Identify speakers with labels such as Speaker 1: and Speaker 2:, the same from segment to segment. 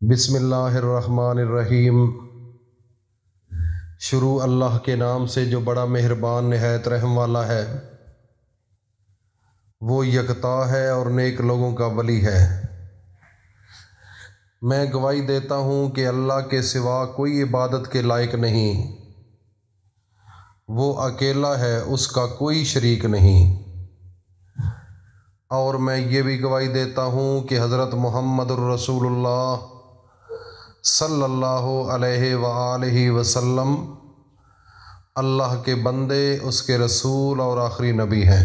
Speaker 1: بسم اللہ الرحمن الرحیم۔ شروع اللہ کے نام سے جو بڑا مہربان نہایت رحم والا ہے۔ وہ یکتا ہے اور نیک لوگوں کا ولی ہے۔ میں گواہی دیتا ہوں کہ اللہ کے سوا کوئی عبادت کے لائق نہیں۔ وہ اکیلا ہے، اس کا کوئی شریک نہیں۔ اور میں یہ بھی گواہی دیتا ہوں کہ حضرت محمد الرسول اللہ صلی اللہ علیہ وآلہ وسلم اللہ کے بندے، اس کے رسول اور آخری نبی ہیں۔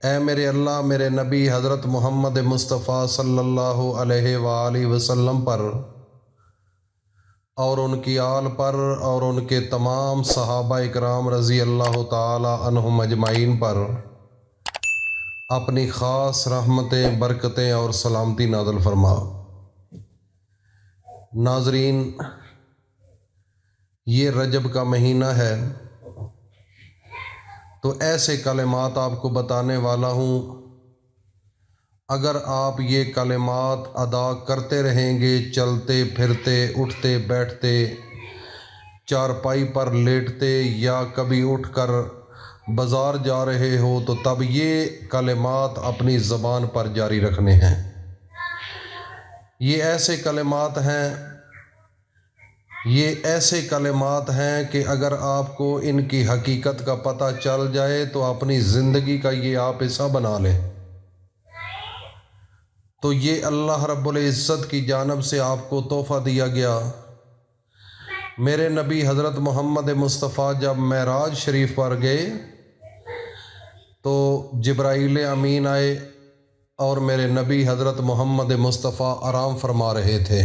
Speaker 1: اے میرے اللہ، میرے نبی حضرت محمد مصطفیٰ صلی اللہ علیہ وآلہ وسلم پر اور ان کی آل پر اور ان کے تمام صحابہ اکرام رضی اللہ تعالی عنہم اجمعین پر اپنی خاص رحمتیں، برکتیں اور سلامتی نازل فرما۔ ناظرین، یہ رجب کا مہینہ ہے، تو ایسے کلمات آپ کو بتانے والا ہوں۔ اگر آپ یہ کلمات ادا کرتے رہیں گے، چلتے پھرتے، اٹھتے بیٹھتے، چارپائی پر لیٹتے یا کبھی اٹھ کر بازار جا رہے ہو، تو تب یہ کلمات اپنی زبان پر جاری رکھنے ہیں۔ یہ ایسے کلمات ہیں کہ اگر آپ کو ان کی حقیقت کا پتہ چل جائے تو اپنی زندگی کا یہ آپ حصہ بنا لیں۔ تو یہ اللہ رب العزت کی جانب سے آپ کو تحفہ دیا گیا۔ میرے نبی حضرت محمد مصطفیٰ جب معراج شریف پر گئے تو جبرائیل امین آئے اور میرے نبی حضرت محمد مصطفیٰ آرام فرما رہے تھے۔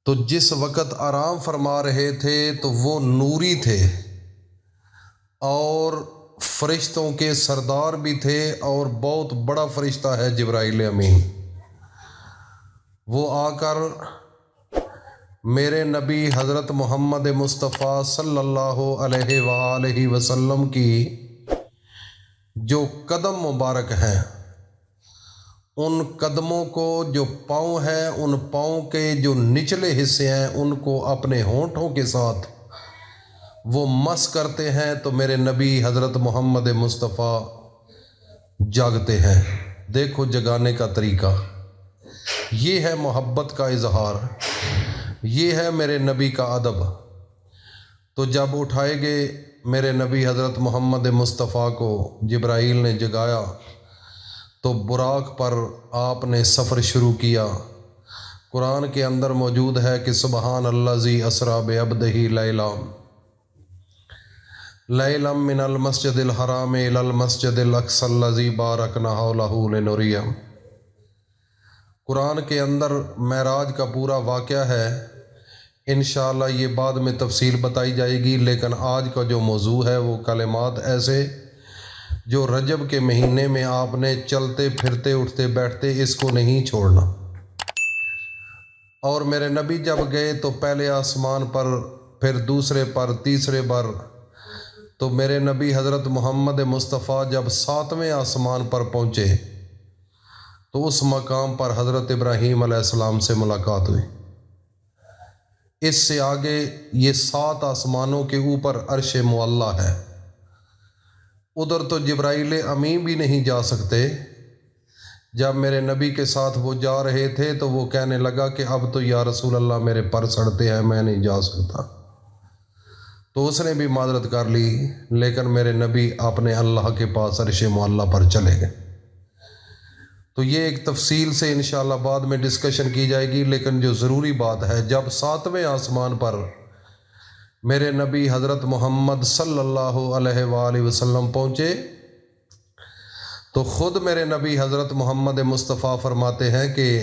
Speaker 1: تو جس وقت آرام فرما رہے تھے تو وہ نوری تھے اور فرشتوں کے سردار بھی تھے، اور بہت بڑا فرشتہ ہے جبرائیل امین۔ وہ آ کر میرے نبی حضرت محمد مصطفیٰ صلی اللہ علیہ وآلہ وسلم کی جو قدم مبارک ہیں، ان قدموں کو، جو پاؤں ہیں، ان پاؤں کے جو نچلے حصے ہیں، ان کو اپنے ہونٹوں کے ساتھ وہ مس کرتے ہیں تو میرے نبی حضرت محمد مصطفیٰ جاگتے ہیں۔ دیکھو جگانے کا طریقہ، یہ ہے محبت کا اظہار، یہ ہے میرے نبی کا ادب۔ تو جب اٹھائے گئے میرے نبی حضرت محمد مصطفیٰ کو، جبرائیل نے جگایا تو براق پر آپ نے سفر شروع کیا۔ قرآن کے اندر موجود ہے کہ سبحان الذی اسریٰ بعبدہ لیلا من المسجد الحرام الی المسجد الاقصی الذی بارکنا حولہ لنریہ۔ قرآن کے اندر معراج کا پورا واقعہ ہے، انشاءاللہ یہ بعد میں تفصیل بتائی جائے گی، لیکن آج کا جو موضوع ہے وہ کلمات ایسے جو رجب کے مہینے میں آپ نے چلتے پھرتے اٹھتے بیٹھتے اس کو نہیں چھوڑنا۔ اور میرے نبی جب گئے تو پہلے آسمان پر، پھر دوسرے پر، تیسرے پر، تو میرے نبی حضرت محمد مصطفیٰ جب 7ویں آسمان پر پہنچے تو اس مقام پر حضرت ابراہیم علیہ السلام سے ملاقات ہوئی۔ اس سے آگے یہ 7 آسمانوں کے اوپر عرش معلیٰ ہے، ادھر تو جبرائیل امین بھی نہیں جا سکتے۔ جب میرے نبی کے ساتھ وہ جا رہے تھے تو وہ کہنے لگا کہ اب تو یا رسول اللہ میرے پر سڑتے ہیں، میں نہیں جا سکتا۔ تو اس نے بھی معذرت کر لی، لیکن میرے نبی اپنے اللہ کے پاس عرش معلیٰ پر چلے گئے۔ تو یہ ایک تفصیل سے انشاءاللہ بعد میں ڈسکشن کی جائے گی، لیکن جو ضروری بات ہے، جب 7ویں آسمان پر میرے نبی حضرت محمد صلی اللہ علیہ وآلہ وسلم پہنچے تو خود میرے نبی حضرت محمد مصطفیٰ فرماتے ہیں کہ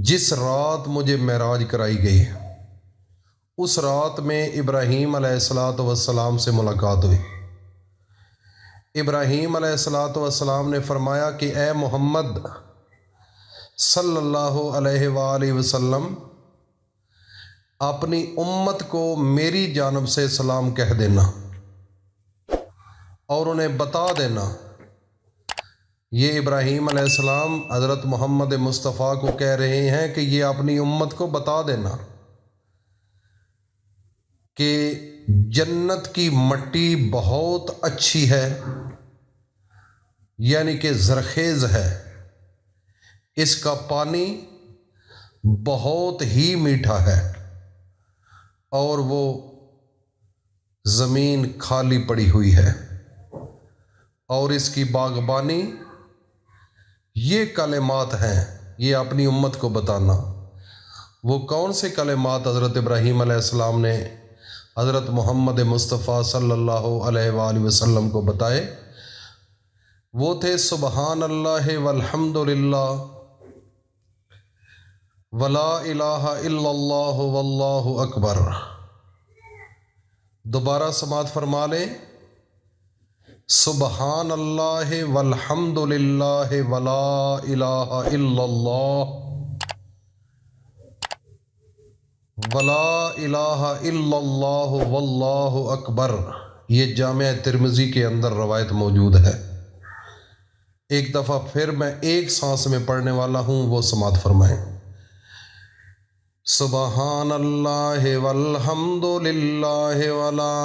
Speaker 1: جس رات مجھے معراج کرائی گئی، اس رات میں ابراہیم علیہ السلام سے ملاقات ہوئی۔ ابراہیم علیہ السلام نے فرمایا کہ اے محمد صلی اللہ علیہ وآلہ وسلم، اپنی امت کو میری جانب سے سلام کہہ دینا اور انہیں بتا دینا یہ ابراہیم علیہ السلام حضرت محمد مصطفیٰ کو کہہ رہے ہیں کہ یہ اپنی امت کو بتا دینا کہ جنت کی مٹی بہت اچھی ہے، یعنی کہ زرخیز ہے، اس کا پانی بہت ہی میٹھا ہے، اور وہ زمین خالی پڑی ہوئی ہے، اور اس کی باغبانی، یہ کلمات ہیں، یہ اپنی امت کو بتانا۔ وہ کون سے کلمات حضرت ابراہیم علیہ السلام نے حضرت محمد مصطفیٰ صلی اللہ علیہ وآلہ وسلم کو بتائے؟ وہ تھے سبحان اللہ والحمد للہ ولا الہ الا اللہ واللہ اکبر۔ دوبارہ سماعت فرما لیں، سبحان اللہ والحمد للہ ولا الہ الا اللہ ولا الہ الا اللہ واللہ اکبر۔ یہ جامع ترمذی کے اندر روایت موجود ہے۔ ایک دفعہ پھر میں ایک سانس میں پڑھنے والا ہوں، وہ سماعت فرمائیں۔ سبحان اللہ والحمد للہ ولا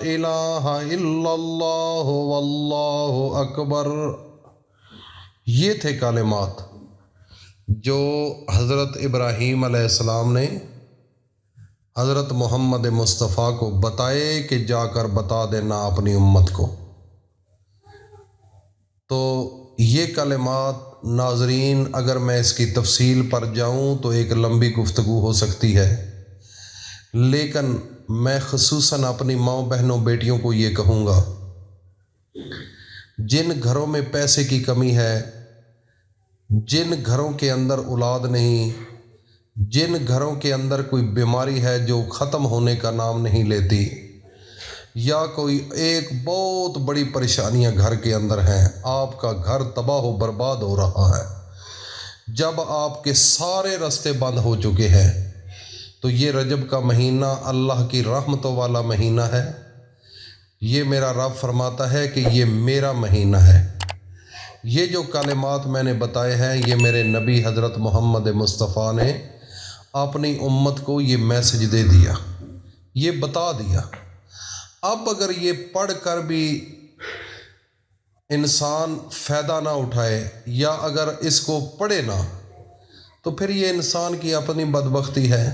Speaker 1: الہ الا اللہ واللہ اکبر۔ یہ تھے کلمات جو حضرت ابراہیم علیہ السلام نے حضرت محمد مصطفیٰ کو بتائے کہ جا کر بتا دینا اپنی امت کو۔ تو یہ کلمات ناظرین، اگر میں اس کی تفصیل پر جاؤں تو ایک لمبی گفتگو ہو سکتی ہے، لیکن میں خصوصاً اپنی ماؤں بہنوں بیٹیوں کو یہ کہوں گا، جن گھروں میں پیسے کی کمی ہے، جن گھروں کے اندر اولاد نہیں، جن گھروں کے اندر کوئی بیماری ہے جو ختم ہونے کا نام نہیں لیتی، یا کوئی ایک بہت بڑی پریشانیاں گھر کے اندر ہیں، آپ کا گھر تباہ و برباد ہو رہا ہے، جب آپ کے سارے راستے بند ہو چکے ہیں، تو یہ رجب کا مہینہ اللہ کی رحمتوں والا مہینہ ہے۔ یہ میرا رب فرماتا ہے کہ یہ میرا مہینہ ہے۔ یہ جو کلمات میں نے بتائے ہیں، یہ میرے نبی حضرت محمد مصطفیٰ نے اپنی امت کو یہ میسج دے دیا، یہ بتا دیا۔ اب اگر یہ پڑھ کر بھی انسان فائدہ نہ اٹھائے، یا اگر اس کو پڑھے نہ، تو پھر یہ انسان کی اپنی بدبختی ہے۔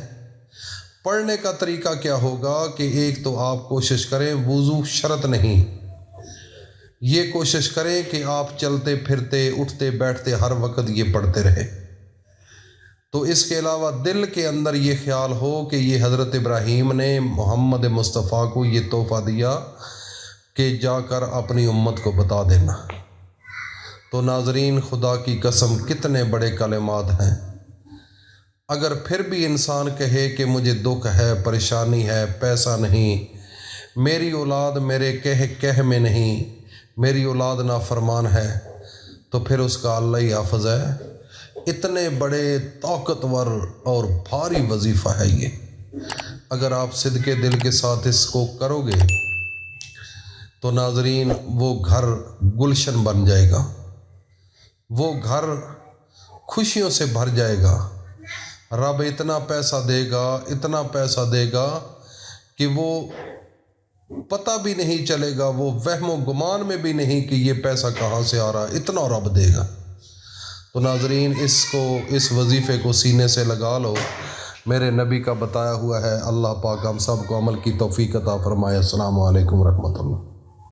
Speaker 1: پڑھنے کا طریقہ کیا ہوگا کہ ایک تو آپ کوشش کریں، وضو شرط نہیں، یہ کوشش کریں کہ آپ چلتے پھرتے اٹھتے بیٹھتے ہر وقت یہ پڑھتے رہے۔ تو اس کے علاوہ دل کے اندر یہ خیال ہو کہ یہ حضرت ابراہیم نے محمد مصطفیٰ کو یہ تحفہ دیا کہ جا کر اپنی امت کو بتا دینا۔ تو ناظرین، خدا کی قسم کتنے بڑے کلمات ہیں۔ اگر پھر بھی انسان کہے کہ مجھے دکھ ہے، پریشانی ہے، پیسہ نہیں، میری اولاد میرے کہہ میں نہیں، میری اولاد نافرمان ہے، تو پھر اس کا اللہ ہی حافظ ہے۔ اتنے بڑے طاقتور اور بھاری وظیفہ ہے یہ۔ اگر آپ صدقے دل کے ساتھ اس کو کرو گے تو ناظرین، وہ گھر گلشن بن جائے گا، وہ گھر خوشیوں سے بھر جائے گا۔ رب اتنا پیسہ دے گا، اتنا پیسہ دے گا کہ وہ پتہ بھی نہیں چلے گا، وہ وہم و گمان میں بھی نہیں کہ یہ پیسہ کہاں سے آ رہا، اتنا رب دے گا۔ تو ناظرین، اس وظیفے کو سینے سے لگا لو، میرے نبی کا بتایا ہوا ہے۔ اللہ پاک ہم سب کو عمل کی توفیق عطا فرمائے۔ السلام علیکم ورحمۃ اللہ۔